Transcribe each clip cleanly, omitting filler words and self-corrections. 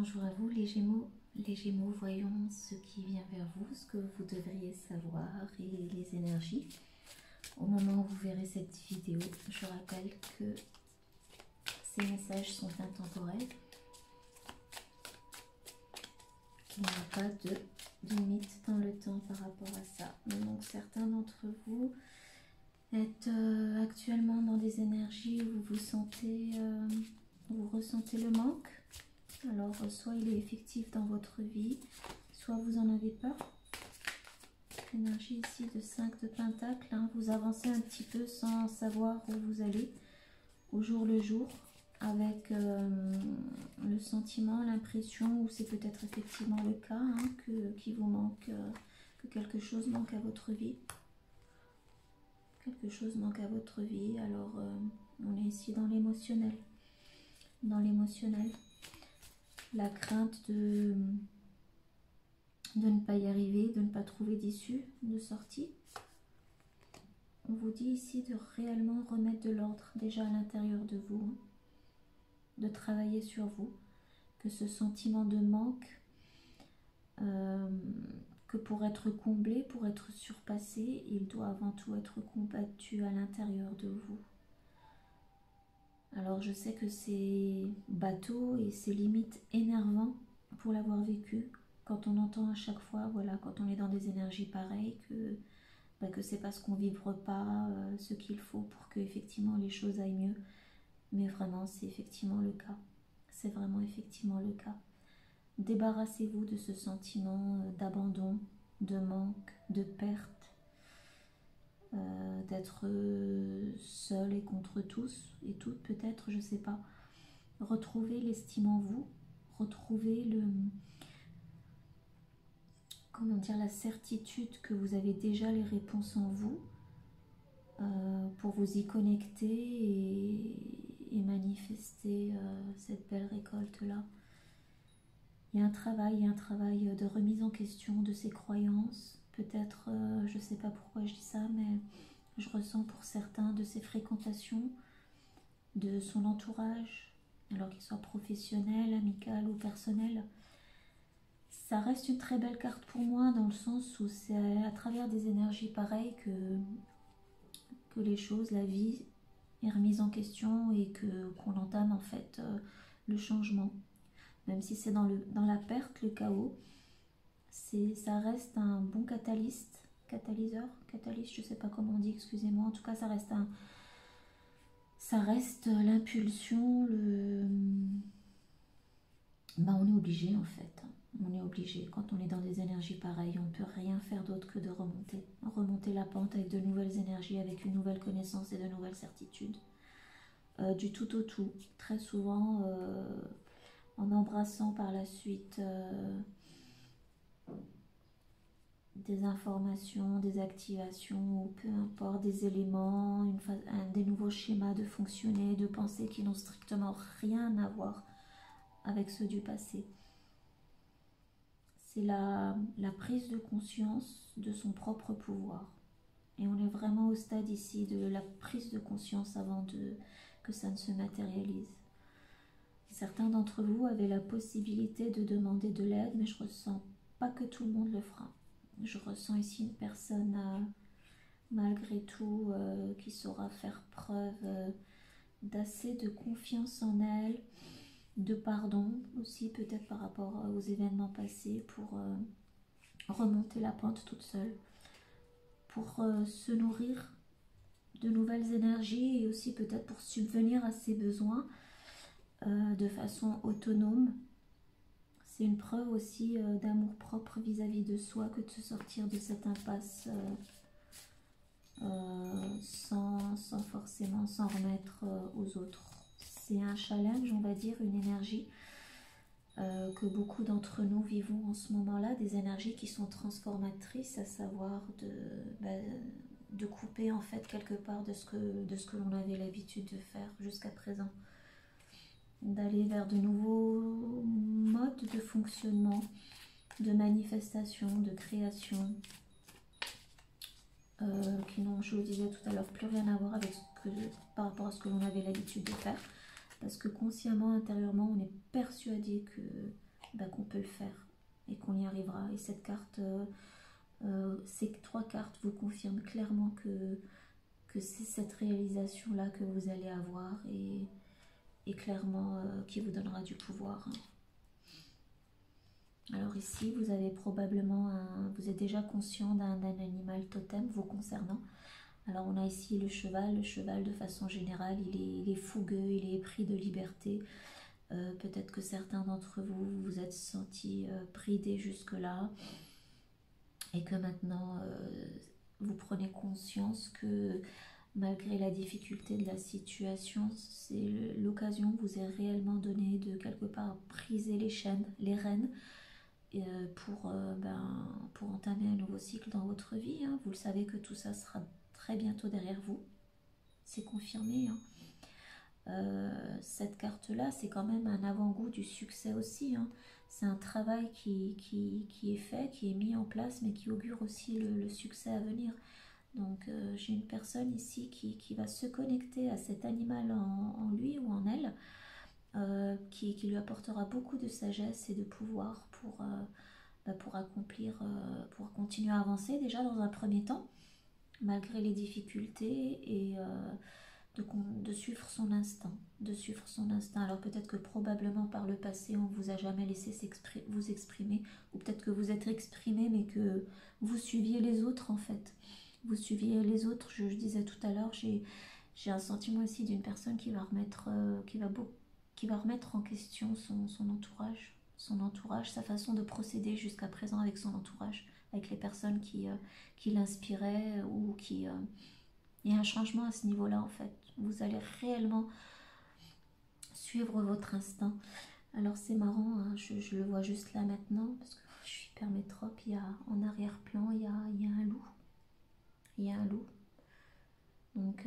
Bonjour à vous les Gémeaux, voyons ce qui vient vers vous, ce que vous devriez savoir et les énergies. Au moment où vous verrez cette vidéo, je rappelle que ces messages sont intemporels. Il n'y a pas de limite dans le temps par rapport à ça. Donc certains d'entre vous êtes actuellement dans des énergies où vous ressentez le manque. Alors, soit il est effectif dans votre vie, soit vous en avez peur. Énergie ici de 5 de Pentacle, hein. Vous avancez un petit peu sans savoir où vous allez, au jour le jour, avec le sentiment, l'impression, ou c'est peut-être effectivement le cas, hein, qu'il vous manque, que quelque chose manque à votre vie. Quelque chose manque à votre vie, alors on est ici dans l'émotionnel. Dans l'émotionnel. La crainte de ne pas y arriver, de ne pas trouver d'issue, de sortie. On vous dit ici de réellement remettre de l'ordre déjà à l'intérieur de vous, hein, de travailler sur vous, que ce sentiment de manque, que pour être comblé, pour être surpassé, il doit avant tout être combattu à l'intérieur de vous. Alors je sais que c'est bateau et c'est limite énervant pour l'avoir vécu, quand on entend à chaque fois, voilà, quand on est dans des énergies pareilles, que c'est parce qu'on ne vibre pas ce qu'il faut pour que effectivement les choses aillent mieux. Mais vraiment, c'est effectivement le cas. C'est vraiment effectivement le cas. Débarrassez-vous de ce sentiment d'abandon, de manque, de perte, d'être seul et contre tous et toutes peut-être, je ne sais pas. Retrouvez l'estime en vous, retrouvez comment dire, la certitude que vous avez déjà les réponses en vous, pour vous y connecter et manifester cette belle récolte-là. Il y a un travail de remise en question de ses croyances. Peut-être, je ne sais pas pourquoi je dis ça, mais je ressens pour certains de ses fréquentations, de son entourage, alors qu'il soit professionnel, amical ou personnel. Ça reste une très belle carte pour moi, dans le sens où c'est à travers des énergies pareilles que les choses, la vie est remise en question et qu'on entame en fait le changement. Même si c'est dans la perte, le chaos, ça reste un bon catalyste, je sais pas comment on dit, excusez-moi. En tout cas, ça reste l'impulsion, on est obligé en fait. On est obligé. Quand on est dans des énergies pareilles, on ne peut rien faire d'autre que de remonter la pente avec de nouvelles énergies, avec une nouvelle connaissance et de nouvelles certitudes. Du tout au tout. Très souvent, en embrassant par la suite des informations, des activations, ou peu importe, des éléments, des nouveaux schémas de fonctionner, de penser qui n'ont strictement rien à voir avec ceux du passé. C'est la prise de conscience de son propre pouvoir. Et on est vraiment au stade ici de la prise de conscience avant que ça ne se matérialise. Certains d'entre vous avaient la possibilité de demander de l'aide, mais je ne ressens pas que tout le monde le fera. Je ressens ici une personne, malgré tout, qui saura faire preuve d'assez de confiance en elle, de pardon aussi, peut-être par rapport aux événements passés, pour remonter la pente toute seule, pour se nourrir de nouvelles énergies et aussi peut-être pour subvenir à ses besoins de façon autonome. C'est une preuve aussi d'amour propre vis-à-vis de soi que de se sortir de cette impasse sans forcément s'en remettre aux autres. C'est un challenge, on va dire, une énergie que beaucoup d'entre nous vivons en ce moment-là, des énergies qui sont transformatrices, à savoir de couper en fait quelque part de ce que l'on avait l'habitude de faire jusqu'à présent, d'aller vers de nouveaux modes de fonctionnement, de manifestation, de création, qui n'ont, je le disais tout à l'heure, plus rien à voir avec par rapport à ce que l'on avait l'habitude de faire, parce que consciemment, intérieurement, on est persuadé ben, qu'on peut le faire et qu'on y arrivera. Et cette carte, ces 3 cartes vous confirment clairement que c'est cette réalisation-là que vous allez avoir et clairement qui vous donnera du pouvoir. Alors ici, vous avez probablement vous êtes déjà conscient d'un animal totem vous concernant. Alors on a ici le cheval de façon générale, il est fougueux, il est épris de liberté. Peut-être que certains d'entre vous vous êtes sentis bridés jusque-là et que maintenant vous prenez conscience que malgré la difficulté de la situation, c'est l'occasion vous est réellement donnée de quelque part briser les rênes pour entamer un nouveau cycle dans votre vie. Hein. Vous le savez que tout ça sera très bientôt derrière vous. C'est confirmé. Hein. Cette carte-là, c'est quand même un avant-goût du succès aussi. Hein. C'est un travail qui est fait, qui est mis en place, mais qui augure aussi le succès à venir. Donc j'ai une personne ici qui va se connecter à cet animal en lui ou en elle, qui lui apportera beaucoup de sagesse et de pouvoir pour accomplir, pour continuer à avancer déjà dans un premier temps, malgré les difficultés et de suivre son instinct, Alors peut-être que probablement par le passé on vous a jamais laissé vous exprimer, ou peut-être que vous êtes exprimé mais que vous suiviez les autres en fait. Vous suiviez les autres, je disais tout à l'heure, j'ai un sentiment aussi d'une personne qui va remettre en question son entourage, sa façon de procéder jusqu'à présent avec son entourage, avec les personnes qui l'inspiraient ou qui... il y a un changement à ce niveau-là en fait. Vous allez réellement suivre votre instinct. Alors c'est marrant, hein, je le vois juste là maintenant, parce que je suis hyper métrope, en arrière-plan, il y a un loup. Il y a un loup. Donc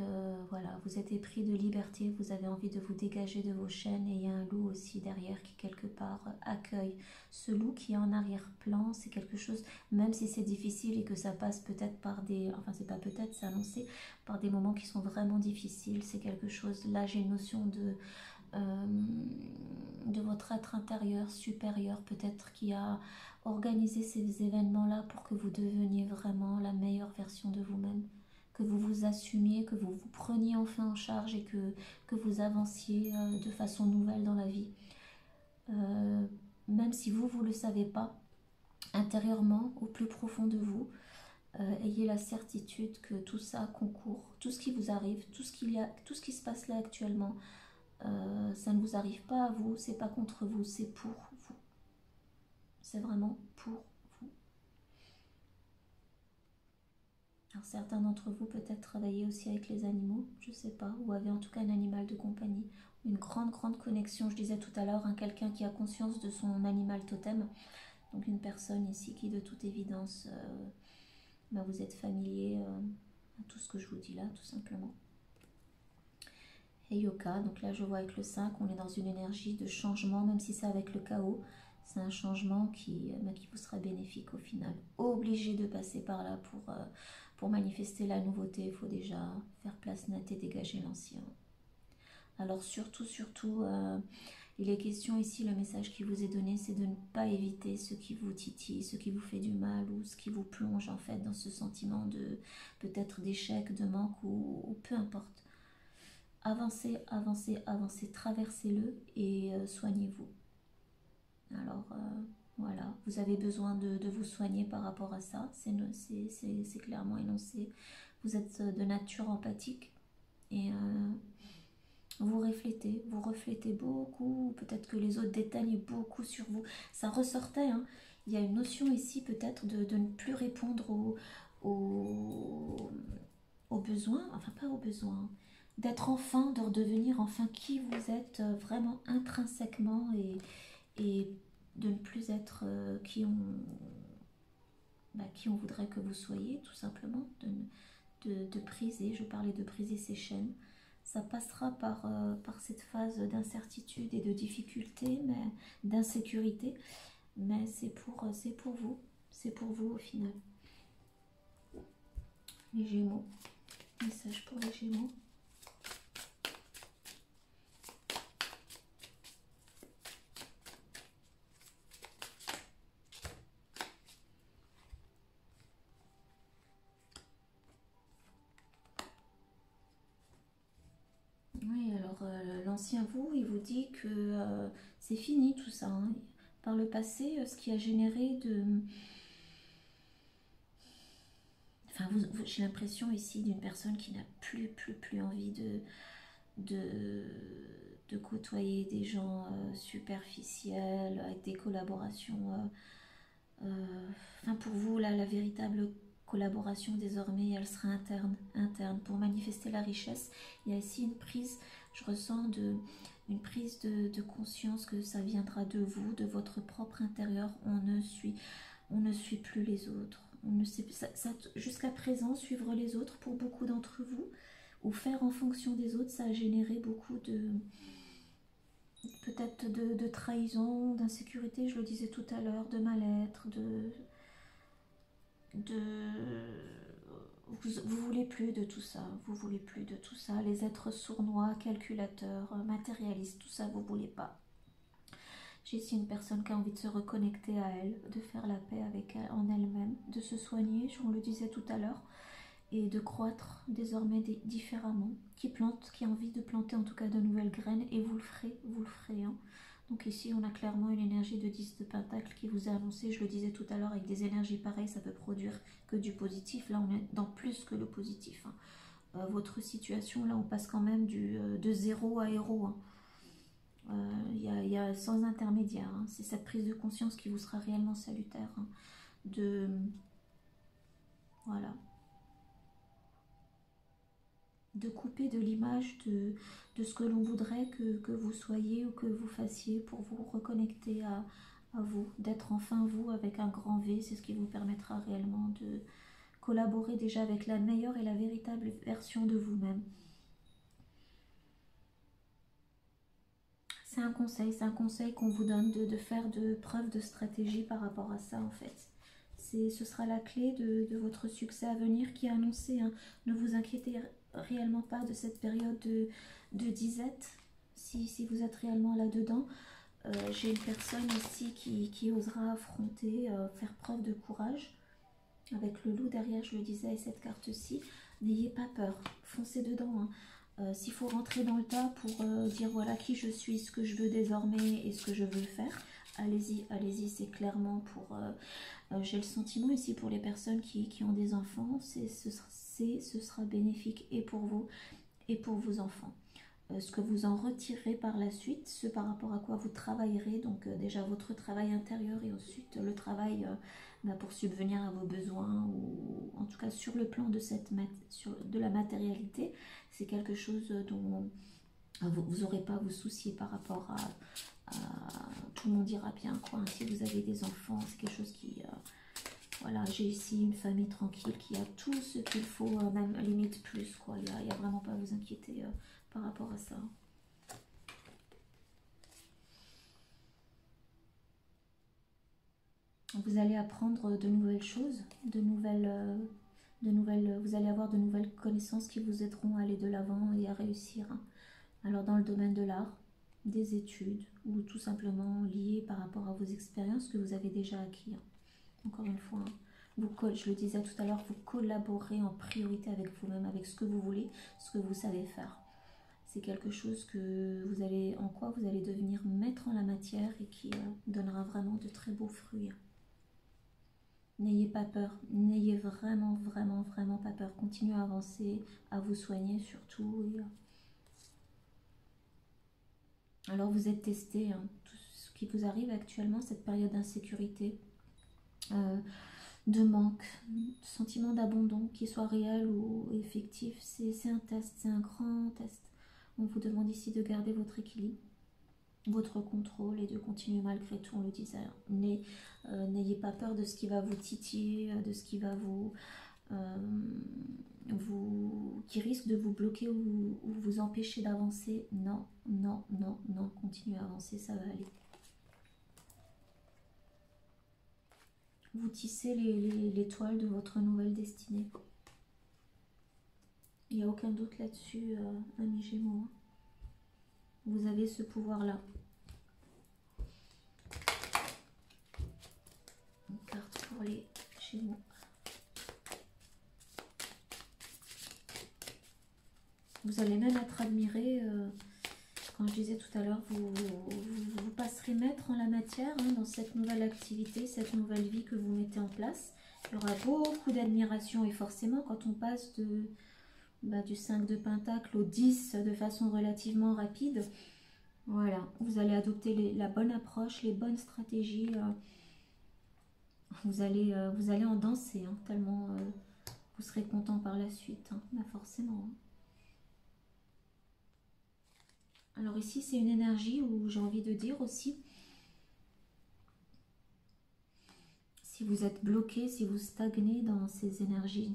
voilà, vous êtes épris de liberté, vous avez envie de vous dégager de vos chaînes et il y a un loup aussi derrière qui quelque part accueille. Ce loup qui est en arrière-plan, c'est quelque chose, même si c'est difficile et que ça passe peut-être par c'est pas peut-être, c'est annoncé, par des moments qui sont vraiment difficiles, c'est quelque chose, là j'ai une notion de votre être intérieur supérieur peut-être qui a organisé ces événements-là pour que vous deveniez vraiment la meilleure version de vous-même, que vous vous assumiez, que vous vous preniez enfin en charge et que vous avanciez de façon nouvelle dans la vie. Même si vous ne le savez pas, intérieurement, au plus profond de vous, ayez la certitude que tout ça concourt, tout ce qui vous arrive, tout ce qui se passe là actuellement, ça ne vous arrive pas à vous, c'est pas contre vous, c'est pour vous. C'est vraiment pour vous. Alors certains d'entre vous peut-être travaillez aussi avec les animaux, je sais pas, ou avez en tout cas un animal de compagnie, une grande connexion, je disais tout à l'heure, hein, quelqu'un qui a conscience de son animal totem, donc une personne ici qui de toute évidence, vous êtes familier à tout ce que je vous dis là, tout simplement. Et Yoka, donc là je vois avec le 5, on est dans une énergie de changement, même si c'est avec le chaos, c'est un changement qui vous sera bénéfique au final. Obligé de passer par là pour manifester la nouveauté, il faut déjà faire place nette et dégager l'ancien. Alors surtout, il est question ici, le message qui vous est donné, c'est de ne pas éviter ce qui vous titille, ce qui vous fait du mal ou ce qui vous plonge en fait dans ce sentiment de peut-être d'échec, de manque ou peu importe. Avancez, traversez-le et soignez-vous. Alors voilà, vous avez besoin de vous soigner par rapport à ça, c'est clairement énoncé. Vous êtes de nature empathique et vous reflétez beaucoup, peut-être que les autres déteignent beaucoup sur vous. Ça ressortait, hein. Il y a une notion ici peut-être de ne plus répondre aux besoins, enfin pas aux besoins, d'être enfin, de redevenir enfin qui vous êtes vraiment intrinsèquement et de ne plus être qui on voudrait que vous soyez, tout simplement, de briser, je parlais de briser ces chaînes. Ça passera par cette phase d'incertitude et de difficulté, mais d'insécurité, mais c'est pour vous au final. Les Gémeaux, message pour les Gémeaux. ancien vous, il vous dit que c'est fini tout ça. Hein. Par le passé, ce qui a généré de... Enfin, j'ai l'impression ici d'une personne qui n'a plus envie de côtoyer des gens superficiels, avec des collaborations. Enfin, pour vous, là, la véritable collaboration désormais, elle sera interne. Pour manifester la richesse, il y a ici une prise, je ressens une prise de conscience que ça viendra de vous, de votre propre intérieur. On ne suit plus les autres. On ne sait, jusqu'à présent, suivre les autres, pour beaucoup d'entre vous, ou faire en fonction des autres, ça a généré beaucoup de... peut-être de trahison, d'insécurité, je le disais tout à l'heure, de mal-être, vous voulez plus de tout ça, vous voulez plus de tout ça, les êtres sournois, calculateurs, matérialistes, tout ça vous voulez pas. J'ai ici une personne qui a envie de se reconnecter à elle, de faire la paix avec elle, en elle-même, de se soigner, on le disait tout à l'heure, et de croître désormais différemment, qui a envie de planter en tout cas de nouvelles graines, et vous le ferez. Hein. Donc ici on a clairement une énergie de 10 de Pentacle qui vous est annoncée, je le disais tout à l'heure, avec des énergies pareilles, ça peut produire que du positif, là on est dans plus que le positif. Hein. Votre situation, là on passe quand même de 0 à héros. Hein. Y a sans intermédiaire, hein. C'est cette prise de conscience qui vous sera réellement salutaire, hein. Voilà, de couper de l'image de ce que l'on voudrait que vous soyez ou que vous fassiez, pour vous reconnecter à vous, d'être enfin vous avec un grand V. C'est ce qui vous permettra réellement de collaborer déjà avec la meilleure et la véritable version de vous-même. C'est un conseil qu'on vous donne de faire de preuves de stratégie par rapport à ça en fait. Ce sera la clé de votre succès à venir qui est annoncé. Hein. Ne vous inquiétez réellement pas de cette période de disette, si vous êtes réellement là-dedans. J'ai une personne ici qui osera affronter, faire preuve de courage. Avec le loup derrière, je le disais, et cette carte-ci, n'ayez pas peur, foncez dedans. Hein. S'il faut rentrer dans le tas pour dire voilà qui je suis, ce que je veux désormais et ce que je veux faire, allez-y, c'est clairement pour... j'ai le sentiment ici pour les personnes qui ont des enfants, ce sera bénéfique et pour vous et pour vos enfants. Ce que vous en retirerez par la suite, ce par rapport à quoi vous travaillerez, donc déjà votre travail intérieur et ensuite le travail pour subvenir à vos besoins, ou en tout cas sur le plan de la matérialité, c'est quelque chose dont vous n'aurez pas à vous soucier par rapport à tout le monde ira bien, quoi. Si vous avez des enfants, c'est quelque chose qui... voilà, j'ai ici une famille tranquille qui a tout ce qu'il faut, même limite plus, quoi. Il n'y a vraiment pas à vous inquiéter par rapport à ça. Vous allez apprendre de nouvelles choses, vous allez avoir de nouvelles connaissances qui vous aideront à aller de l'avant et à réussir. Hein. Alors dans le domaine de l'art, des études, ou tout simplement liées par rapport à vos expériences que vous avez déjà acquises. Hein. Encore une fois, je le disais tout à l'heure, vous collaborez en priorité avec vous-même, avec ce que vous voulez, ce que vous savez faire. C'est quelque chose en quoi vous allez devenir maître en la matière et qui donnera vraiment de très beaux fruits. N'ayez pas peur, n'ayez vraiment pas peur. Continuez à avancer, à vous soigner surtout. Alors vous êtes testé, hein, tout ce qui vous arrive actuellement, cette période d'insécurité, de manque, sentiment d'abandon, qu'il soit réel ou effectif, c'est un test, c'est un grand test. On vous demande ici de garder votre équilibre, votre contrôle et de continuer malgré tout, on le disait. N'ayez pas peur de ce qui va vous titiller, de ce qui va qui risque de vous bloquer ou vous empêcher d'avancer. Non, continuez à avancer, ça va aller. Vous tissez les toiles de votre nouvelle destinée. Il n'y a aucun doute là-dessus, amis Gémeaux. Vous avez ce pouvoir-là. Une carte pour les Gémeaux. Vous allez même être admiré quand je disais tout à l'heure, vous passerez maître en la matière hein, dans cette nouvelle activité, cette nouvelle vie que vous mettez en place. Il y aura beaucoup d'admiration et forcément quand on passe du 5 de Pentacle au 10 de façon relativement rapide, voilà, vous allez adopter la bonne approche, les bonnes stratégies. Vous allez en danser, hein, tellement vous serez content par la suite, hein, bah forcément. Alors ici, c'est une énergie où j'ai envie de dire aussi, si vous êtes bloqué, si vous stagnez dans ces énergies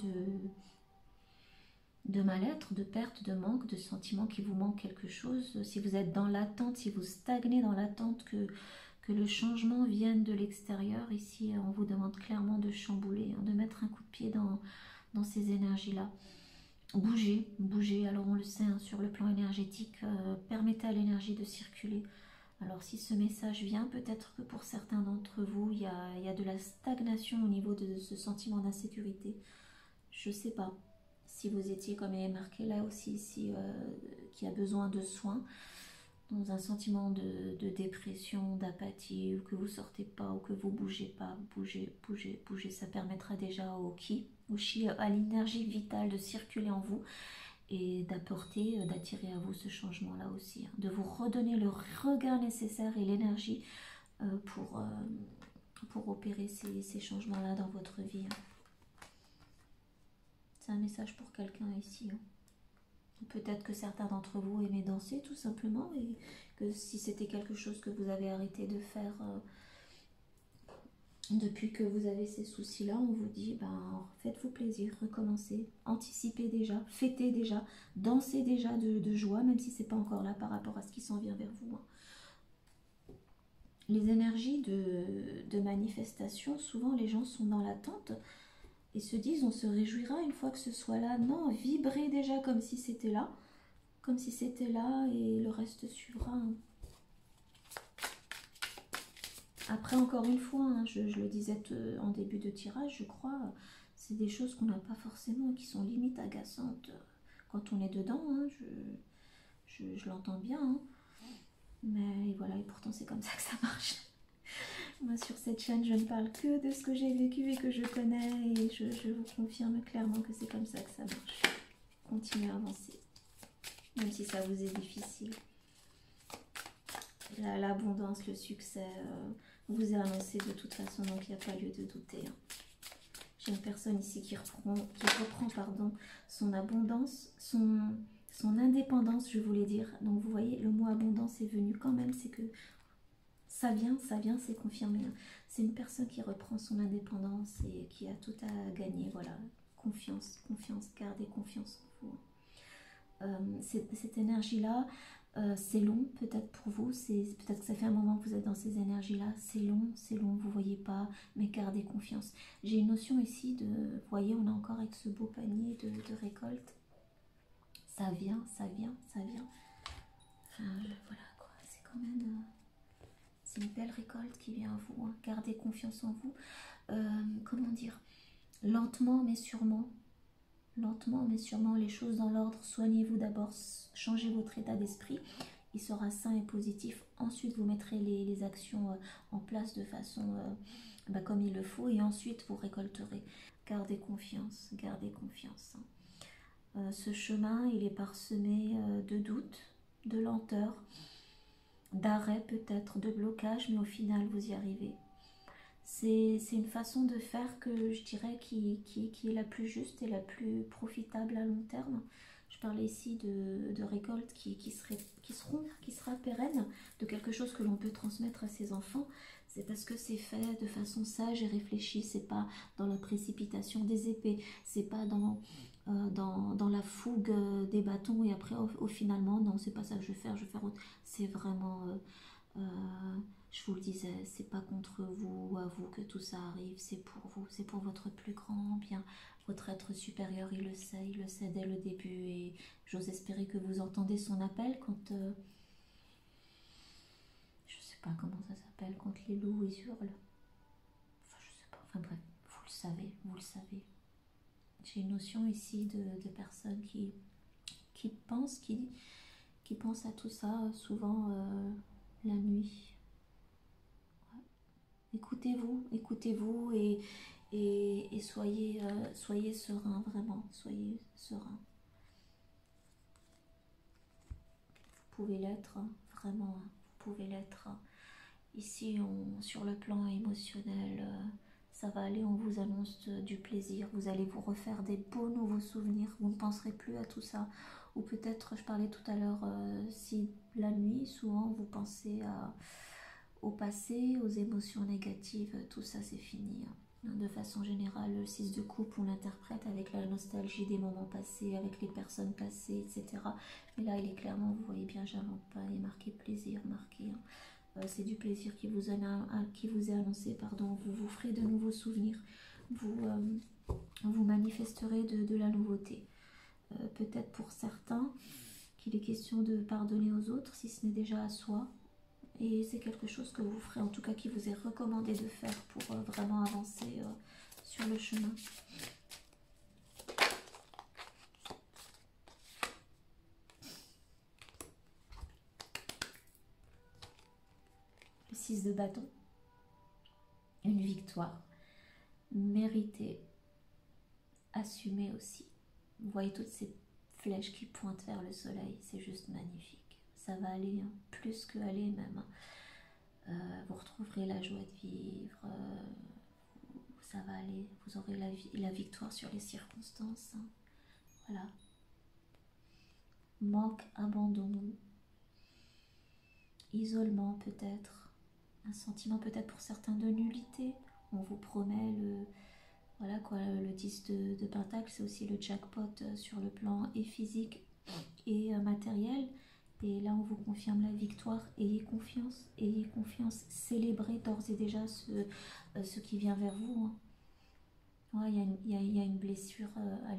de mal-être, de perte, de manque, de sentiment qu'il vous manque quelque chose, si vous êtes dans l'attente, si vous stagnez dans l'attente que le changement vienne de l'extérieur, ici on vous demande clairement de chambouler, hein, de mettre un coup de pied dans ces énergies-là. Bougez, bougez, alors on le sait hein, sur le plan énergétique, permettez à l'énergie de circuler. Alors si ce message vient, peut-être que pour certains d'entre vous, il y a de la stagnation au niveau de ce sentiment d'insécurité. Je ne sais pas si vous étiez, comme il est marqué là aussi, ici, qui a besoin de soins, dans un sentiment de dépression, d'apathie, ou que vous sortez pas, ou que vous bougez pas, bougez, bougez, bougez. Ça permettra déjà au chi, à l'énergie vitale de circuler en vous et d'apporter, d'attirer à vous ce changement-là aussi, hein, de vous redonner le regard nécessaire et l'énergie pour opérer ces changements-là dans votre vie. Hein. C'est un message pour quelqu'un ici. Hein. Peut-être que certains d'entre vous aimaient danser tout simplement et que si c'était quelque chose que vous avez arrêté de faire depuis que vous avez ces soucis-là, on vous dit faites-vous plaisir, recommencez, anticipez déjà, fêtez déjà, dansez déjà de joie, même si c'est pas encore là par rapport à ce qui s'en vient vers vous. Hein. Les énergies de manifestation, souvent les gens sont dans l'attente et se disent on se réjouira une fois que ce soit là. Non, vibrez déjà comme si c'était là et le reste suivra. Hein. Après, encore une fois, hein, je le disais en début de tirage, je crois, c'est des choses qu'on n'a pas forcément, qui sont limite agaçantes quand on est dedans. Hein, je l'entends bien. Hein. Mais voilà, et pourtant c'est comme ça que ça marche. Moi sur cette chaîne, je ne parle que de ce que j'ai vécu et que je connais. Et je vous confirme clairement que c'est comme ça que ça marche. Continuez à avancer. Même si ça vous est difficile. L'abondance, le succès vous est annoncé de toute façon, donc il n'y a pas lieu de douter. Hein. J'ai une personne ici qui reprend son abondance, son indépendance, je voulais dire. Donc vous voyez, le mot abondance est venu quand même, c'est que ça vient, c'est confirmé. Hein. C'est une personne qui reprend son indépendance et qui a tout à gagner. Voilà, confiance, gardez confiance en vous. Cette énergie-là, c'est long peut-être pour vous, peut-être que ça fait un moment que vous êtes dans ces énergies-là, c'est long, vous ne voyez pas, mais gardez confiance. J'ai une notion ici vous voyez, on est encore avec ce beau panier de récolte. Ça vient. Enfin, voilà quoi, c'est quand même... c'est une belle récolte qui vient à vous, hein. Gardez confiance en vous. Comment dire, lentement mais sûrement, les choses dans l'ordre. Soignez-vous d'abord, changez votre état d'esprit, il sera sain et positif. Ensuite vous mettrez les actions en place de façon comme il le faut, et ensuite vous récolterez. Gardez confiance, hein. Ce chemin, il est parsemé de doutes, de lenteur, d'arrêt peut-être, de blocage, mais au final vous y arrivez. C'est une façon de faire que je dirais qui est la plus juste et la plus profitable à long terme. Je parlais ici de récoltes qui sera pérenne, de quelque chose que l'on peut transmettre à ses enfants. C'est parce que c'est fait de façon sage et réfléchie. C'est pas dans la précipitation des épées, c'est pas dans la fougue des bâtons et après finalement non, c'est pas ça que je vais faire autre. C'est vraiment je vous le disais, c'est pas contre vous ou à vous que tout ça arrive, c'est pour vous, c'est pour votre plus grand bien. Votre être supérieur, il le sait dès le début, et j'ose espérer que vous entendez son appel quand je sais pas comment ça s'appelle, quand les loups ils hurlent. Enfin, je sais pas, enfin bref, vous le savez. J'ai une notion ici de personnes qui pensent, qui qui pense à tout ça, souvent la nuit. Ouais. Écoutez-vous et soyez, soyez serein, vraiment, soyez serein. Vous pouvez l'être, hein, vraiment, hein, vous pouvez l'être. Hein. Ici, sur le plan émotionnel, ça va aller, on vous annonce du plaisir, vous allez vous refaire des beaux nouveaux souvenirs, vous ne penserez plus à tout ça. Ou peut-être, je parlais tout à l'heure, si la nuit, souvent vous pensez au passé, aux émotions négatives, tout ça c'est fini. Hein. De façon générale, le 6 de coupe, on l'interprète avec la nostalgie des moments passés, avec les personnes passées, etc. Mais là, il est clairement, vous voyez bien, j'invente pas, il est marqué plaisir, marqué. Hein. C'est du plaisir qui vous est annoncé, pardon. Vous vous ferez de nouveaux souvenirs, vous manifesterez de la nouveauté. Peut-être pour certains qu'il est question de pardonner aux autres, si ce n'est déjà à soi. Et c'est quelque chose que vous ferez, en tout cas qui vous est recommandé de faire pour vraiment avancer sur le chemin. Le 6 de bâton, une victoire méritée, assumée aussi. Vous voyez toutes ces flèches qui pointent vers le soleil, c'est juste magnifique. Ça va aller, hein, plus que aller même. Vous retrouverez la joie de vivre, ça va aller, vous aurez la victoire sur les circonstances. Hein. Voilà. Manque, abandon, isolement peut-être, un sentiment peut-être pour certains de nullité. On vous promet voilà quoi, le 10 de Pentacle, c'est aussi le jackpot sur le plan et physique et matériel. Et là, on vous confirme la victoire. Ayez confiance, célébrez d'ores et déjà ce qui vient vers vous. Hein. Ouais, il y a une blessure à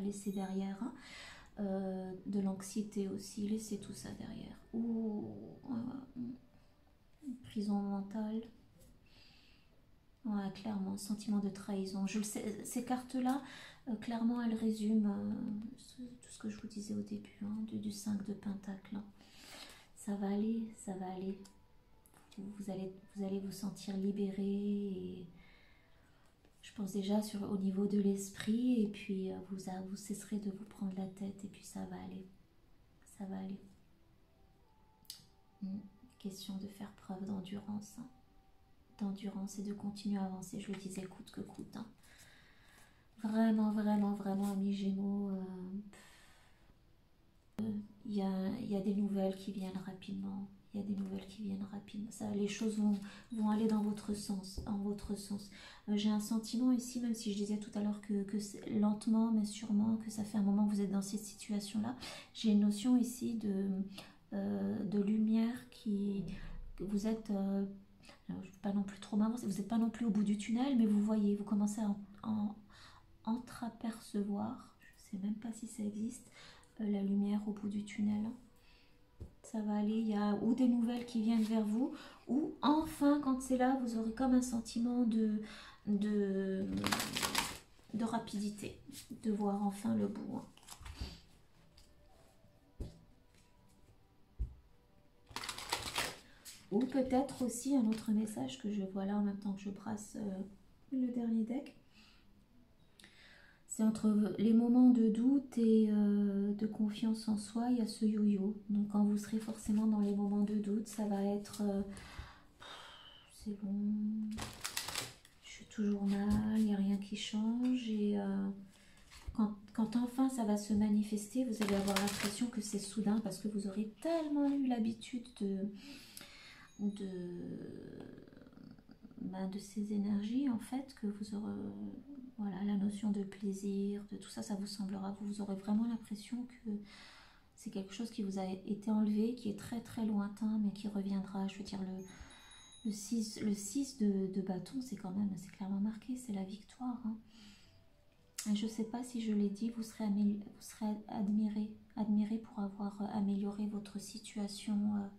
laisser derrière. Hein. De l'anxiété aussi, laissez tout ça derrière. Ou prison mentale. Ouais, clairement, sentiment de trahison. Je le sais, ces cartes-là, clairement, elles résument tout ce que je vous disais au début, hein, du 5 de Pentacle. Hein. Ça va aller, ça va aller. Vous allez vous sentir libéré. Et je pense déjà au niveau de l'esprit. Et puis, vous cesserez de vous prendre la tête. Et puis, ça va aller. Ça va aller. Question de faire preuve d'endurance. Hein. D'endurance et de continuer à avancer, je le disais, coûte que coûte. Hein. Vraiment, vraiment, vraiment, amis Gémeaux, il y a des nouvelles qui viennent rapidement. Il y a des nouvelles qui viennent rapidement. Ça, les choses vont aller dans votre sens. En votre sens. J'ai un sentiment ici, même si je disais tout à l'heure que lentement, mais sûrement, que ça fait un moment que vous êtes dans cette situation-là. J'ai une notion ici de lumière qui... Vous êtes... je ne vais pas non plus trop m'avancer. Vous n'êtes pas non plus au bout du tunnel, mais vous voyez, vous commencez à entreapercevoir, je ne sais même pas si ça existe, la lumière au bout du tunnel. Ça va aller, il y a ou des nouvelles qui viennent vers vous, ou enfin, quand c'est là, vous aurez comme un sentiment de rapidité, de voir enfin le bout. Hein. Ou peut-être aussi un autre message que je vois là en même temps que je brasse le dernier deck. C'est entre les moments de doute et de confiance en soi, il y a ce yo-yo. Donc quand vous serez forcément dans les moments de doute, ça va être c'est bon, je suis toujours mal, il n'y a rien qui change. Et quand enfin ça va se manifester, vous allez avoir l'impression que c'est soudain parce que vous aurez tellement eu l'habitude de ces énergies en fait que vous aurez voilà, la notion de plaisir, de tout ça, ça vous semblera, vous aurez vraiment l'impression que c'est quelque chose qui vous a été enlevé, qui est très très lointain mais qui reviendra. Je veux dire, le 6 de bâton, c'est quand même, c'est clairement marqué, c'est la victoire. Hein. Et je ne sais pas si je l'ai dit, vous serez admiré pour avoir amélioré votre situation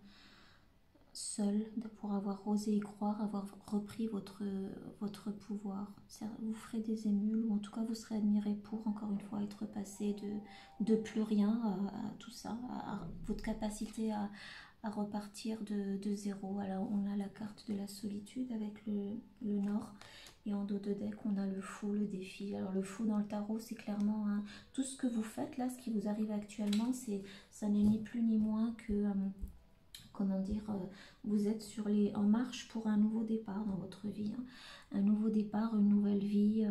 seul, pour avoir osé y croire, avoir repris votre pouvoir. Vous ferez des émules, ou en tout cas vous serez admiré pour, encore une fois, être passé de plus rien à tout ça, à votre capacité à repartir de zéro. Alors on a la carte de la solitude avec le nord, et en dos de deck on a le fou, le défi. Alors le fou dans le tarot, c'est clairement tout ce que vous faites là, ce qui vous arrive actuellement, ça n'est ni plus ni moins que comment dire, vous êtes en marche pour un nouveau départ dans votre vie, hein. Un nouveau départ, une nouvelle vie.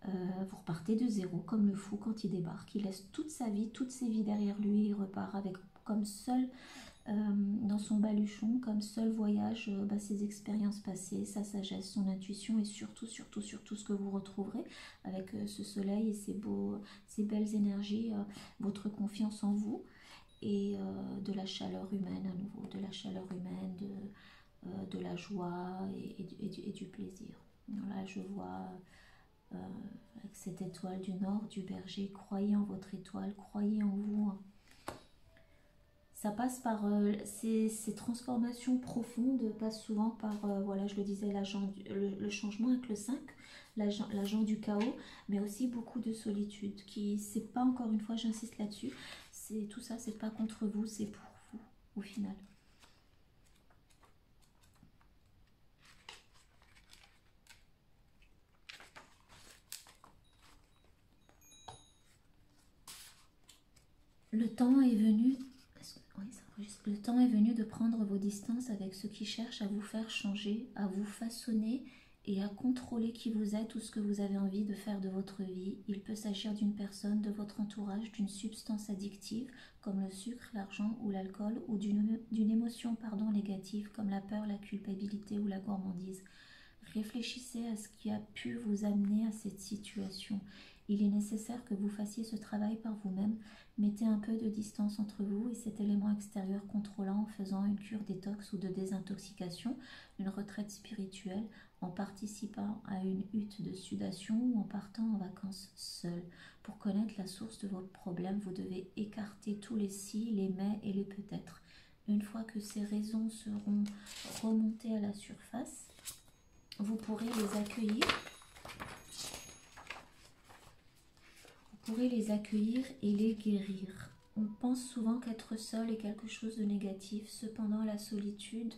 Vous repartez de zéro, comme le fou quand il débarque. Il laisse toute sa vie, toutes ses vies derrière lui. Il repart avec comme seul, dans son baluchon, comme seul voyage, ses expériences passées, sa sagesse, son intuition, et surtout, surtout, surtout ce que vous retrouverez avec ce soleil et ces belles énergies, votre confiance en vous. Et de la chaleur humaine à nouveau, de la chaleur humaine, de la joie et du plaisir. Là, je vois avec cette étoile du nord, du berger, croyez en votre étoile, croyez en vous. Ça passe par ces transformations profondes, passe souvent par, voilà, je le disais, le changement avec le 5, l'agent du chaos, mais aussi beaucoup de solitude, c'est pas, encore une fois, j'insiste là-dessus, tout ça, c'est pas contre vous, c'est pour vous, au final. Le temps est venu... Oui, ça enregistre. Le temps est venu de prendre vos distances avec ceux qui cherchent à vous faire changer, à vous façonner et à contrôler qui vous êtes ou ce que vous avez envie de faire de votre vie. Il peut s'agir d'une personne, de votre entourage, d'une substance addictive comme le sucre, l'argent ou l'alcool, ou d'une émotion négative comme la peur, la culpabilité ou la gourmandise. Réfléchissez à ce qui a pu vous amener à cette situation. Il est nécessaire que vous fassiez ce travail par vous-même. Mettez un peu de distance entre vous et cet élément extérieur contrôlant en faisant une cure détox ou de désintoxication, une retraite spirituelle, en participant à une hutte de sudation ou en partant en vacances seul. Pour connaître la source de vos problèmes, vous devez écarter tous les si, les mais et les peut-être. Une fois que ces raisons seront remontées à la surface, vous pourrez les accueillir. Vous pourrez les accueillir et les guérir. On pense souvent qu'être seul est quelque chose de négatif. Cependant, la solitude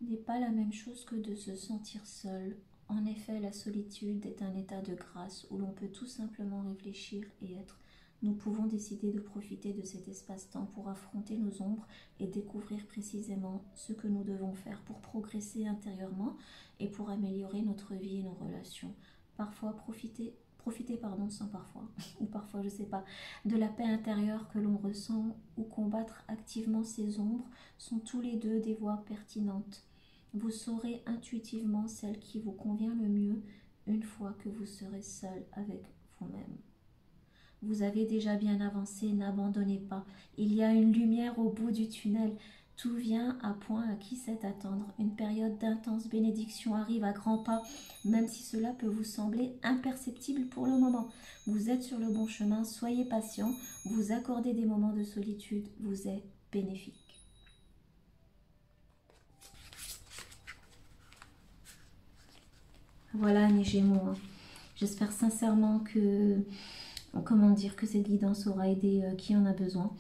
n'est pas la même chose que de se sentir seul. En effet, la solitude est un état de grâce où l'on peut tout simplement réfléchir et être. Nous pouvons décider de profiter de cet espace-temps pour affronter nos ombres et découvrir précisément ce que nous devons faire pour progresser intérieurement et pour améliorer notre vie et nos relations. Parfois, profiter sans parfois, ou parfois, je sais pas, de la paix intérieure que l'on ressent ou combattre activement ces ombres sont tous les deux des voies pertinentes. Vous saurez intuitivement celle qui vous convient le mieux une fois que vous serez seul avec vous-même. Vous avez déjà bien avancé, n'abandonnez pas. Il y a une lumière au bout du tunnel. Tout vient à point à qui sait attendre. Une période d'intense bénédiction arrive à grands pas, même si cela peut vous sembler imperceptible pour le moment. Vous êtes sur le bon chemin, soyez patient, vous accordez des moments de solitude, vous êtes bénéfique. Voilà mes Gémeaux, j'espère sincèrement que, comment dire, que cette guidance aura aidé qui en a besoin.